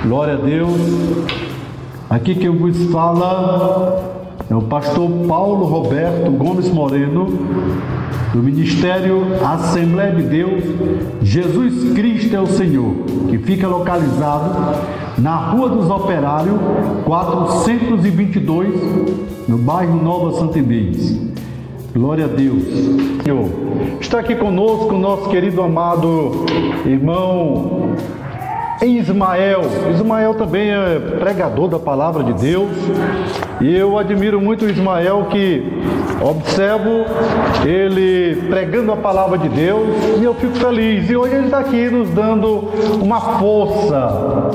Glória a Deus. Aqui quem vos fala é o pastor Paulo Roberto Gomes Moreno, do Ministério Assembleia de Deus, Jesus Cristo é o Senhor, que fica localizado na Rua dos Operários, 422, no bairro Nova Santa Inês. Glória a Deus. Senhor, está aqui conosco o nosso querido amado irmão Ismael. Ismael também é pregador da palavra de Deus, e eu admiro muito o Ismael, que observo ele pregando a palavra de Deus e eu fico feliz. E hoje ele está aqui nos dando uma força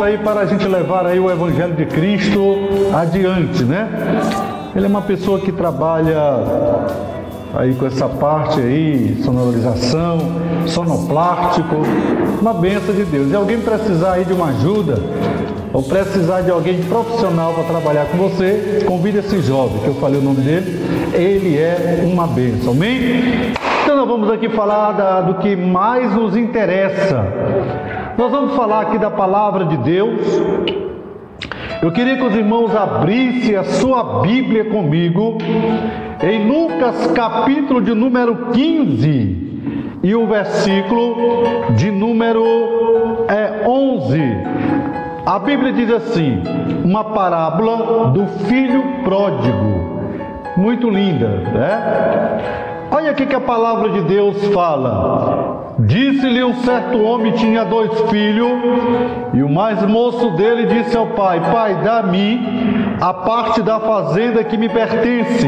aí para a gente levar aí o Evangelho de Cristo adiante, né? Ele é uma pessoa que trabalha aí com essa parte aí, sonorização, sonoplástico, uma bênção de Deus. E alguém precisar aí de uma ajuda, ou precisar de alguém profissional para trabalhar com você, convide esse jovem, que eu falei o nome dele, ele é uma bênção, amém? Então nós vamos aqui falar do que mais nos interessa. Nós vamos falar aqui da palavra de Deus. Eu queria que os irmãos abrissem a sua Bíblia comigo em Lucas capítulo de número 15 e o versículo de número 11. A Bíblia diz assim, uma parábola do filho pródigo, muito linda, né? Olha aqui que a palavra de Deus fala. Disse-lhe um certo homem, tinha 2 filhos, e o mais moço dele disse ao pai: Pai, dá-me a parte da fazenda que me pertence.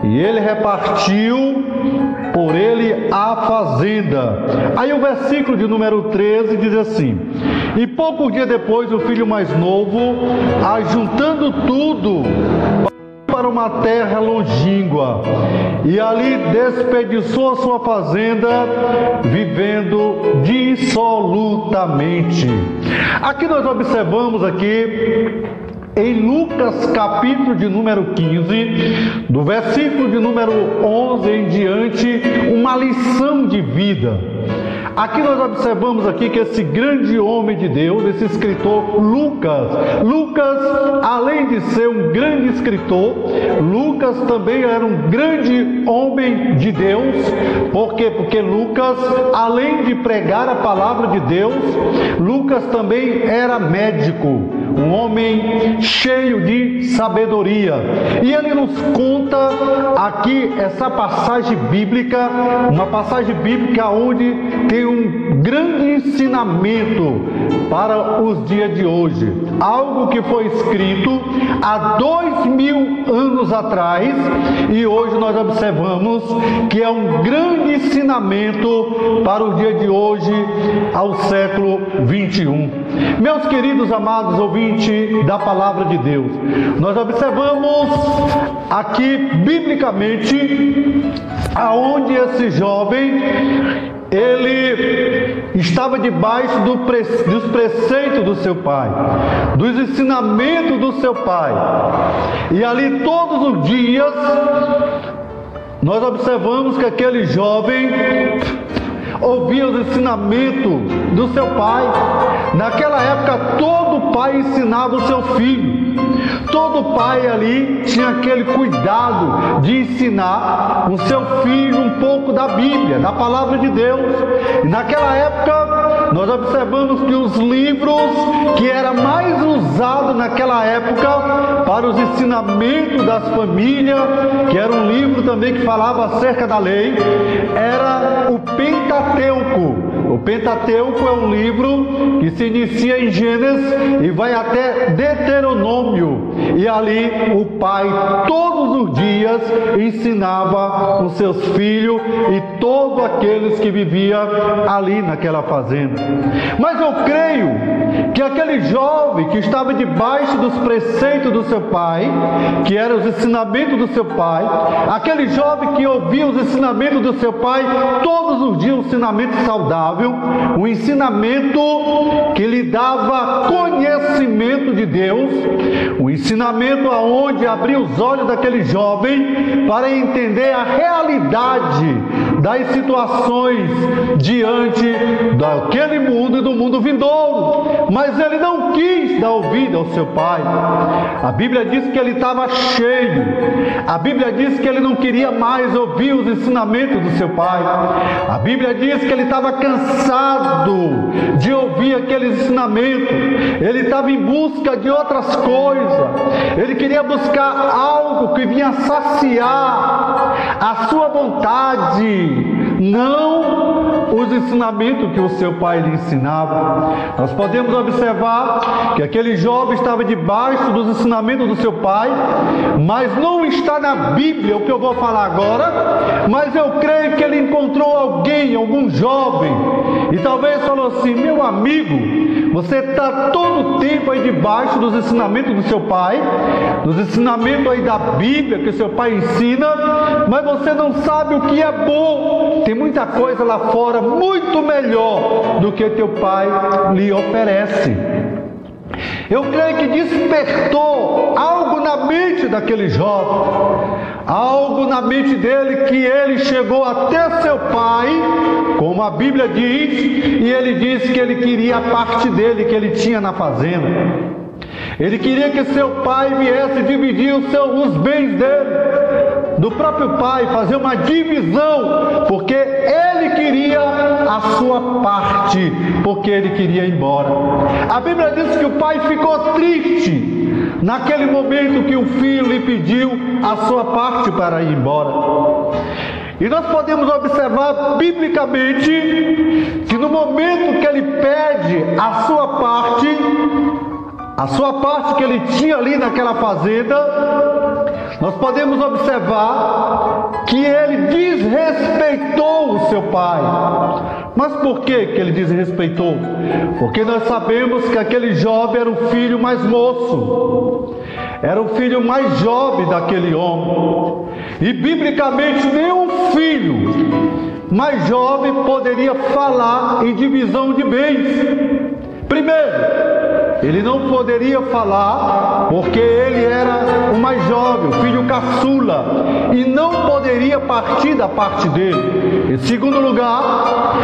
E ele repartiu por ele a fazenda. Aí o versículo de número 13 diz assim: E poucos dias depois o filho mais novo, ajuntando tudo para uma terra longínqua, e ali desperdiçou a sua fazenda, vivendo dissolutamente. Aqui nós observamos aqui em Lucas capítulo de número 15, do versículo de número 11 em diante, uma lição de vida. Aqui nós observamos aqui que esse grande homem de Deus, esse escritor Lucas, além de ser um grande escritor, Lucas também era um grande homem de Deus. Por quê? Porque Lucas, além de pregar a palavra de Deus, Lucas também era médico, um homem cheio de sabedoria. E ele nos conta aqui essa passagem bíblica, uma passagem bíblica onde tem um grande ensinamento para os dias de hoje. Algo que foi escrito há 2000 anos atrás, e hoje nós observamos que é um grande ensinamento para o dia de hoje, ao século 21. Meus queridos amados ouvintes da palavra de Deus, nós observamos aqui biblicamente aonde esse jovem ele estava debaixo dos preceitos do seu pai, dos ensinamentos do seu pai, e ali todos os dias nós observamos que aquele jovem ouvia os ensinamentos do seu pai. Naquela época todo pai ensinava o seu filho. Todo pai ali tinha aquele cuidado de ensinar o seu filho um pouco da Bíblia, da palavra de Deus. E naquela época nós observamos que os livros que era mais usado naquela época para os ensinamentos das famílias, que era um livro também que falava acerca da lei, era o Pentateuco. O Pentateuco é um livro que se inicia em Gênesis e vai até Deuteronômio. E ali o pai todos os dias ensinava os seus filhos e todos aqueles que viviam ali naquela fazenda. Mas eu creio que aquele jovem que estava debaixo dos preceitos do seu pai, que eram os ensinamentos do seu pai, aquele jovem que ouvia os ensinamentos do seu pai todos os dias, um ensinamento saudável, um ensinamento que lhe dava conhecimento de Deus, um ensinamento aonde abria os olhos daquele jovem para entender a realidade das situações diante daquele mundo e do mundo vindouro, mas ele não quis dar ouvido ao seu pai. A Bíblia diz que ele estava cheio, a Bíblia diz que ele não queria mais ouvir os ensinamentos do seu pai, a Bíblia diz que ele estava cansado de ouvir aqueles ensinamentos, ele estava em busca de outras coisas, ele queria buscar algo que vinha saciar a sua vontade, não os ensinamentos que o seu pai lhe ensinava. Nós podemos observar que aquele jovem estava debaixo dos ensinamentos do seu pai, mas não está na Bíblia o que eu vou falar agora, mas eu creio que ele encontrou alguém, algum jovem, e talvez falou assim: meu amigo, você está todo o tempo aí debaixo dos ensinamentos do seu pai, dos ensinamentos aí da Bíblia que o seu pai ensina, mas você não sabe o que é bom. Tem muita coisa lá fora muito melhor do que teu pai lhe oferece. Eu creio que despertou algo na mente daquele jovem, algo na mente dele, que ele chegou até seu pai, como a Bíblia diz, e ele disse que ele queria a parte dele que ele tinha na fazenda. Ele queria que seu pai viesse dividir os bens dele, do próprio pai, fazer uma divisão, porque ele queria a sua parte, porque ele queria ir embora. A Bíblia diz que o pai ficou triste naquele momento que o filho lhe pediu a sua parte para ir embora. E nós podemos observar biblicamente que no momento que ele pede a sua parte que ele tinha ali naquela fazenda, nós podemos observar que ele desrespeitou o seu pai. Mas por que ele desrespeitou? Porque nós sabemos que aquele jovem era o filho mais moço, era o filho mais jovem daquele homem, e biblicamente nenhum filho mais jovem poderia falar em divisão de bens. Primeiro, ele não poderia falar porque ele era o mais jovem, o filho caçula, e não poderia partir da parte dele. Em segundo lugar,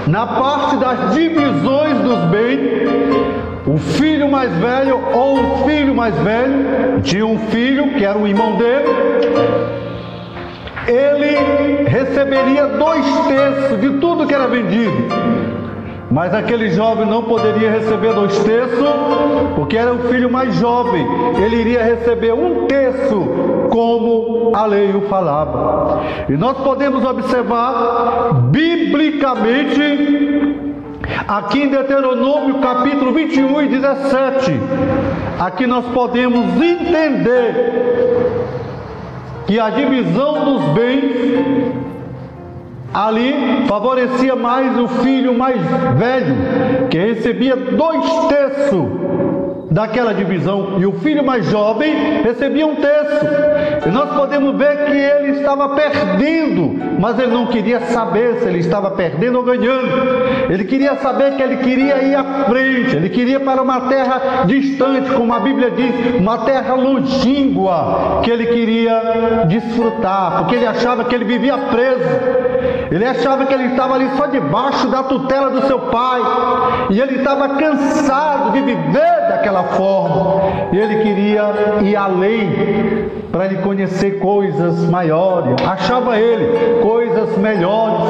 na parte das divisões dos bens, o filho mais velho ou o filho mais velho tinha um filho que era o irmão dele, ele receberia 2/3 de tudo que era vendido. Mas aquele jovem não poderia receber 2/3, porque era o filho mais jovem. Ele iria receber 1/3, como a lei o falava. E nós podemos observar biblicamente, aqui em Deuteronômio capítulo 21 e 17, aqui nós podemos entender que a divisão dos bens ali favorecia mais o filho mais velho, que recebia 2/3 daquela divisão, e o filho mais jovem recebia 1/3. E nós podemos ver que ele estava perdendo, mas ele não queria saber se ele estava perdendo ou ganhando. Ele queria saber que ele queria ir à frente, ele queria para uma terra distante, como a Bíblia diz, uma terra longínqua, que ele queria desfrutar, porque ele achava que ele vivia preso. Ele achava que ele estava ali só debaixo da tutela do seu pai, e ele estava cansado de viver daquela forma, e ele queria ir além, para ele conhecer coisas maiores, achava ele coisas melhores.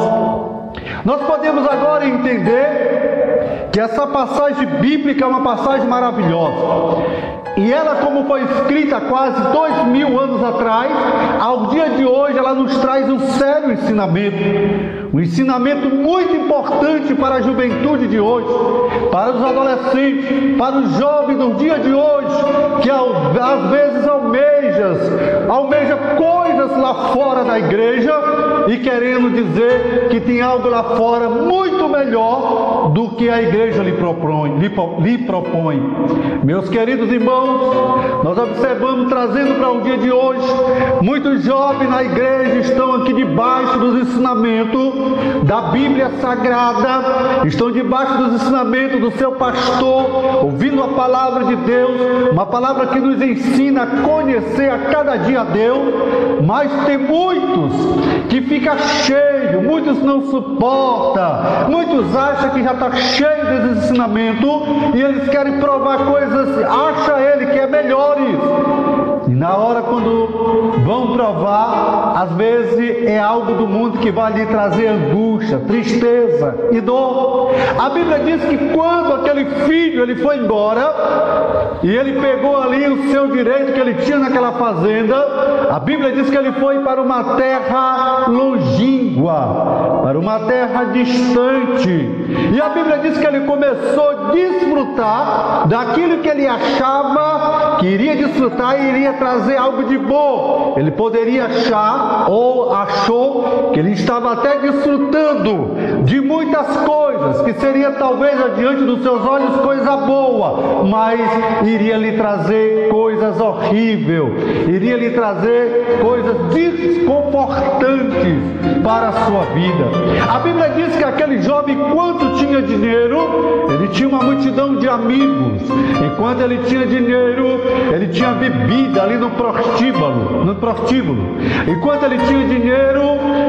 Nós podemos agora entender que essa passagem bíblica é uma passagem maravilhosa, e ela, como foi escrita há quase 2000 anos atrás, ao dia de hoje ela nos traz um sério ensinamento, um ensinamento muito importante para a juventude de hoje, para os adolescentes, para os jovens do dia de hoje, que às vezes almeja coisas lá fora da igreja, e querendo dizer que tem algo lá fora muito melhor do que a igreja lhe propõe. Meus queridos irmãos, nós observamos, trazendo para o dia de hoje, muitos jovens na igreja estão aqui debaixo dos ensinamentos da Bíblia Sagrada, estão debaixo dos ensinamentos do seu pastor, ouvindo a palavra de Deus, uma palavra que nos ensina a conhecer a cada dia a Deus, mas tem muitos que fica cheio, muitos não suportam, muitos acham que já está cheio desse ensinamento e eles querem provar coisas, acha ele que é melhores. E na hora quando vão provar, às vezes é algo do mundo que vai lhe trazer angústia, tristeza e dor. A Bíblia diz que quando aquele filho ele foi embora e ele pegou ali o seu direito que ele tinha naquela fazenda, a Bíblia diz que ele foi para uma terra longínqua, para uma terra distante. E a Bíblia diz que ele começou a desfrutar daquilo que ele achava que iria desfrutar e iria trazer algo de bom. Ele poderia achar ou achou que ele estava até desfrutando de muitas coisas, que seria talvez adiante dos seus olhos coisa boa, mas iria lhe trazer coisas horríveis, iria lhe trazer coisas desconfortantes para a sua vida. A Bíblia diz que aquele jovem, quando tinha dinheiro, ele tinha uma multidão de amigos. Enquanto ele tinha dinheiro, ele tinha bebida ali no prostíbulo. Enquanto ele tinha dinheiro,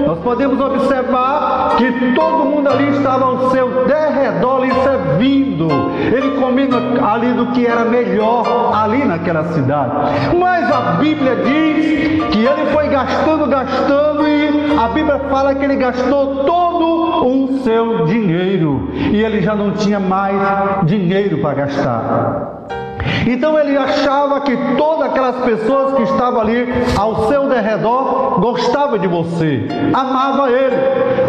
nós podemos observar que todo mundo ali estava ao seu derredor lhe servindo. Ele comendo ali do que era melhor ali naquela cidade. Mas a Bíblia diz que ele foi gastando e a Bíblia fala que ele gastou todo o seu dinheiro e ele já não tinha mais dinheiro para gastar. Então ele achava que todas aquelas pessoas que estavam ali ao seu derredor gostavam de você, amavam ele.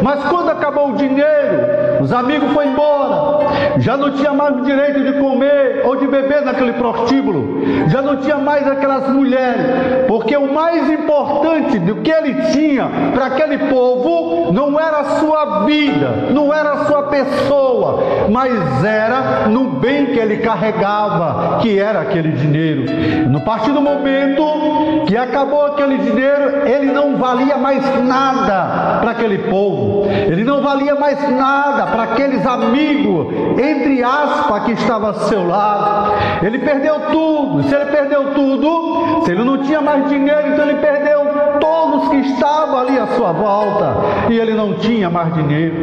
Mas quando acabou o dinheiro, os amigos foram embora, já não tinha mais o direito de comer ou de beber naquele prostíbulo, já não tinha mais aquelas mulheres, porque o mais importante do que ele tinha para aquele povo não era a sua vida, não era a sua pessoa, mas era no bem que ele carregava, que era aquele dinheiro. No partir do momento que acabou aquele dinheiro, ele não valia mais nada para aquele povo, ele não valia mais nada para aqueles amigos, entre aspas, que estavam ao seu lado. Ele perdeu tudo. Se ele perdeu tudo, se ele não tinha mais dinheiro, então ele perdeu todos que estavam ali à sua volta, e ele não tinha mais dinheiro.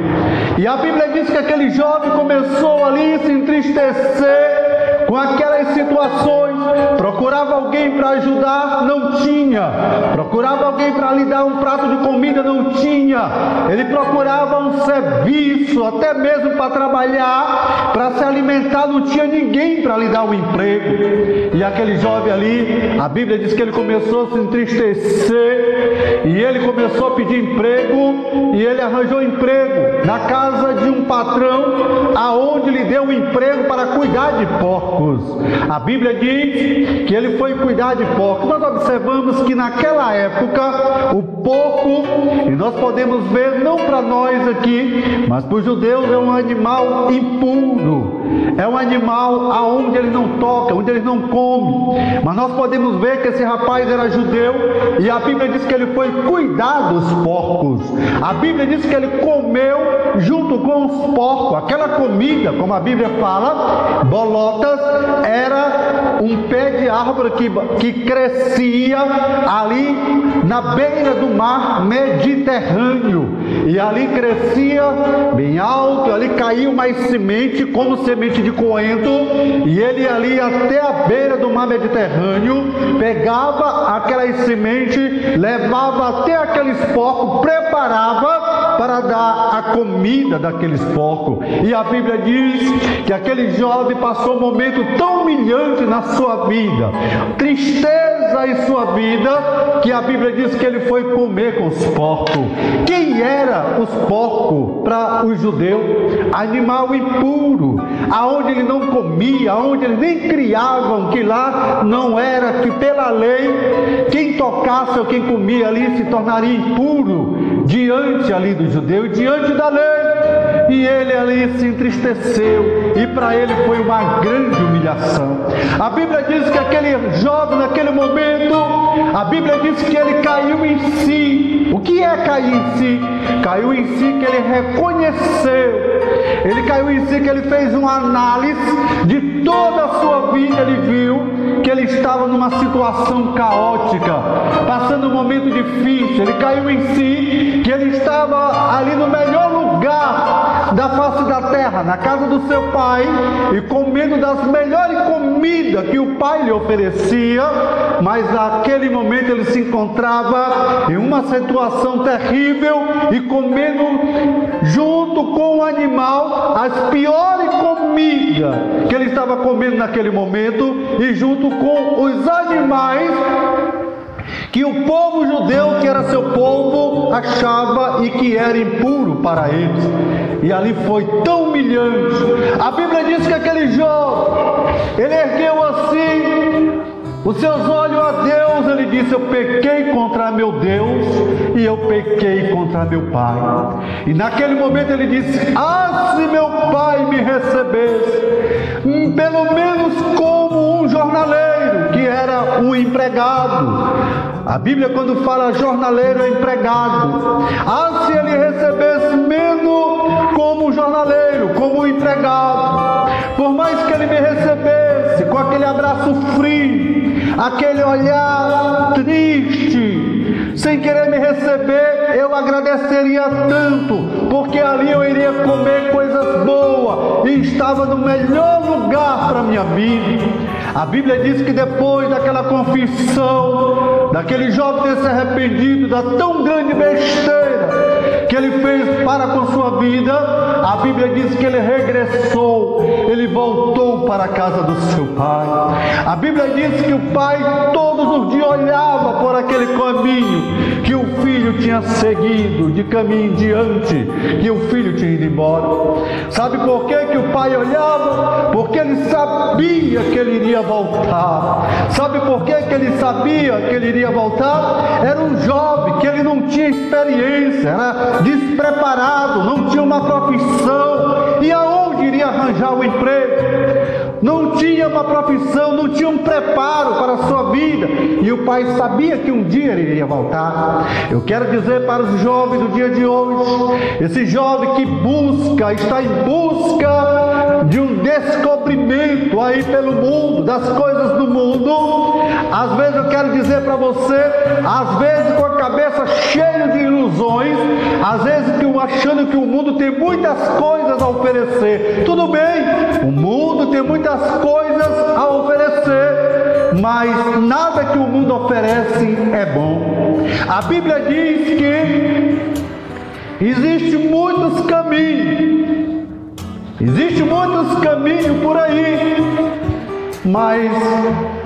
E a Bíblia diz que aquele jovem começou ali a se entristecer com aquelas situações, procurava alguém para ajudar, não tinha, procurava alguém para lhe dar um prato de comida, não tinha, ele procurava um serviço, até mesmo para trabalhar, para se alimentar, não tinha ninguém para lhe dar um emprego. E aquele jovem ali, a Bíblia diz que ele começou a se entristecer, e ele começou a pedir emprego, e ele arranjou emprego na casa de um patrão, aonde lhe deu um emprego para cuidar de porcos. A Bíblia diz que ele foi cuidar de porcos. Nós observamos que naquela época o porco, e nós podemos ver, não para nós aqui, mas para os judeus, é um animal impuro, é um animal aonde ele não toca, onde ele não come. Mas nós podemos ver que esse rapaz era judeu, e a Bíblia diz que ele foi cuidar dos porcos. A Bíblia diz que ele comeu junto com os porcos aquela comida, como a Bíblia fala, bolotas, era um pé de árvore que crescia ali na beira do mar Mediterrâneo, e ali crescia bem alto, ali caiu mais semente, como semente de coentro, e ele ali até a beira do mar Mediterrâneo pegava aquelas sementes, levava até aqueles porcos, preparava para dar a comida daqueles porcos. E a Bíblia diz que aquele jovem passou um momento tão humilhante na sua vida, tristeza em sua vida, que a Bíblia diz que ele foi comer com os porcos. Quem era os porcos para os judeus? Animal impuro, aonde ele não comia, aonde eles nem criavam, que lá não era, que pela lei quem tocasse ou quem comia ali se tornaria impuro diante ali do judeu, diante da lei. E ele ali se entristeceu, e para ele foi uma grande humilhação. A Bíblia diz que aquele jovem, naquele momento, a Bíblia diz que ele caiu em si. O que é cair em si? Caiu em si que ele reconheceu. Ele caiu em si que ele fez uma análise de toda a sua vida. Ele viu que ele estava numa situação caótica, passando um momento difícil. Ele caiu em si que ele estava ali no melhor lugar da face da terra, na casa do seu pai, e comendo das melhores comidas que o pai lhe oferecia, mas naquele momento ele se encontrava em uma situação terrível e comendo junto com o animal as piores comidas que ele estava comendo naquele momento, e junto com os animais que o povo judeu, que era seu povo, achava e que era impuro para eles. E ali foi tão humilhante. A Bíblia diz que aquele jovem, ele ergueu assim os seus olhos a Deus, ele disse: eu pequei contra meu Deus e eu pequei contra meu pai. E naquele momento ele disse: se meu pai me recebesse, pelo menos como um jornaleiro, que era um empregado. A Bíblia, quando fala jornaleiro, é empregado. Se ele recebesse menos como um jornaleiro, como um empregado, por mais que ele me recebesse com aquele abraço frio, aquele olhar triste, sem querer me receber, eu agradeceria tanto, porque ali eu iria comer coisas boas e estava no melhor lugar para a minha vida. A Bíblia diz que depois daquela confissão, daquele jovem ter se arrependido da tão grande besteira que ele fez para com sua vida, a Bíblia diz que ele regressou, ele voltou para a casa do seu pai. A Bíblia diz que o pai todos os dias olhava por aquele caminho que o filho tinha seguido, de caminho em diante, que o filho tinha ido embora. Sabe por que o pai olhava? Porque ele sabia que ele iria voltar. Sabe por que ele sabia que ele iria voltar? Era um jovem que ele não tinha experiência, era despreparado, não tinha uma profissão. E aonde iria arranjar o emprego? Não tinha uma profissão, não tinha um preparo para a sua vida. E o pai sabia que um dia ele iria voltar. Eu quero dizer para os jovens do dia de hoje, esse jovem que está em busca de um descobrimento aí pelo mundo, das coisas do mundo. Às vezes eu quero dizer para você, às vezes com a cabeça cheia de ilusões, às vezes achando que o mundo tem muitas coisas a oferecer. Tudo bem, o mundo tem muitas coisas a oferecer, mas nada que o mundo oferece é bom. A Bíblia diz que existem muitos caminhos por aí, mas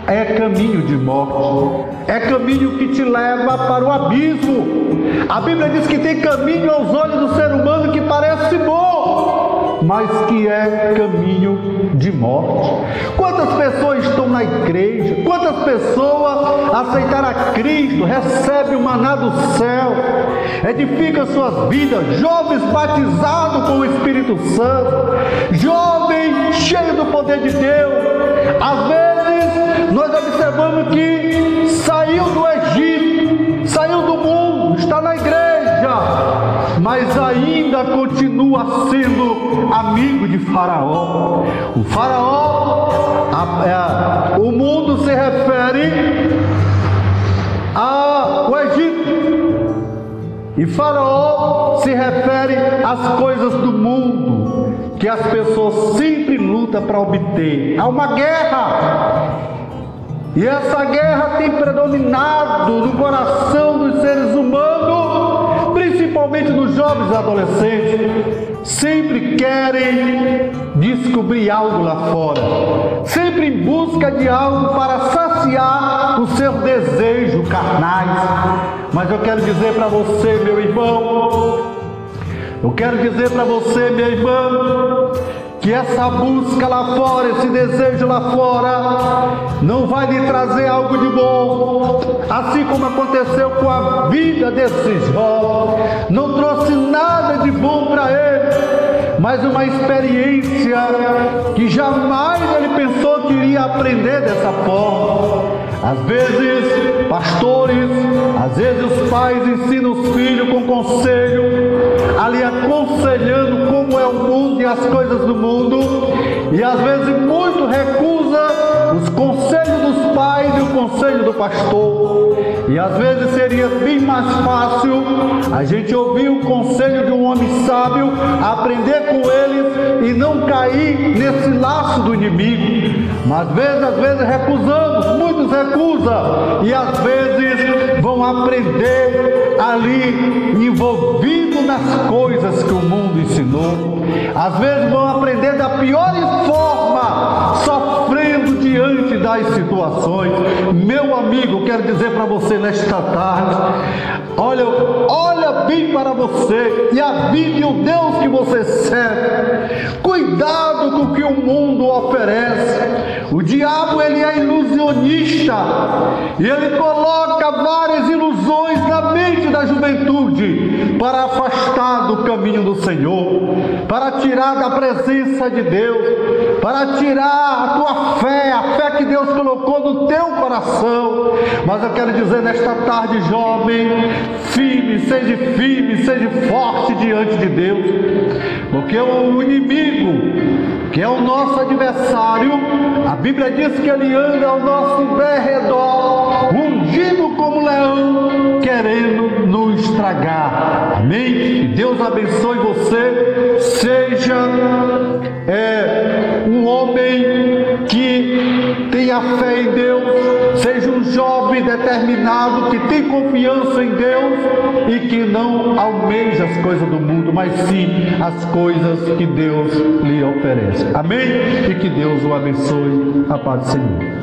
é caminho de morte, é caminho que te leva para o abismo. A Bíblia diz que tem caminho aos olhos do ser humano que parece bom, mas que é caminho de morte. Quantas pessoas estão na igreja, quantas pessoas aceitaram a Cristo, recebem o maná do céu, edificam suas vidas, jovens batizados com o Espírito Santo, jovens cheios do poder de Deus. Às vezes nós observamos que saiu do Egito, saiu do mundo, está na igreja, mas ainda continua sendo amigo de Faraó. O Faraó, o mundo se refere ao Egito, e Faraó se refere às coisas do mundo que as pessoas sempre lutam para obter. Há uma guerra, e essa guerra tem predominado no coração dos seres humanos, principalmente nos jovens e adolescentes. Sempre querem descobrir algo lá fora, sempre em busca de algo para saciar os seus desejos carnais. Mas eu quero dizer para você, meu irmão, eu quero dizer para você, minha irmã, que essa busca lá fora, esse desejo lá fora, não vai lhe trazer algo de bom. Assim como aconteceu com a vida desse jovem, não trouxe nada de bom para ele, mas uma experiência que jamais ele pensou que iria aprender dessa forma. Às vezes, pastores, às vezes os pais ensinam os filhos com conselho, ali aconselhando como é o mundo e as coisas do mundo, e às vezes muito recusa os conselhos dos pais e o conselho do pastor. E às vezes seria bem mais fácil a gente ouvir o conselho de um homem sábio, aprender com eles e não cair nesse laço do inimigo. Mas às vezes recusamos, muitos recusam, e às vezes vão aprender ali envolvido nas coisas que o mundo ensinou. Às vezes vão aprender da pior forma, sofrendo diante das situações. Meu amigo, quero dizer para você nesta tarde, olha bem para você e a vida e o Deus que você serve. Cuidado com o que o mundo oferece. O diabo, ele é ilusionista e ele coloca várias ilusões na mente da juventude para afastar do caminho do Senhor, para tirar da presença de Deus, para tirar a tua fé, a fé que Deus colocou no teu coração. Mas eu quero dizer nesta tarde, jovem, firme, seja forte diante de Deus, porque o inimigo, que é o nosso adversário, a Bíblia diz que ele anda ao nosso derredor, ungido como leão, querendo nos estragar. Amém? Que Deus abençoe você. Seja um homem que tenha fé em Deus, seja um jovem determinado que tem confiança em Deus e que não almeja as coisas do mundo, mas sim as coisas que Deus lhe oferece. Amém? E que Deus o abençoe. A paz do Senhor.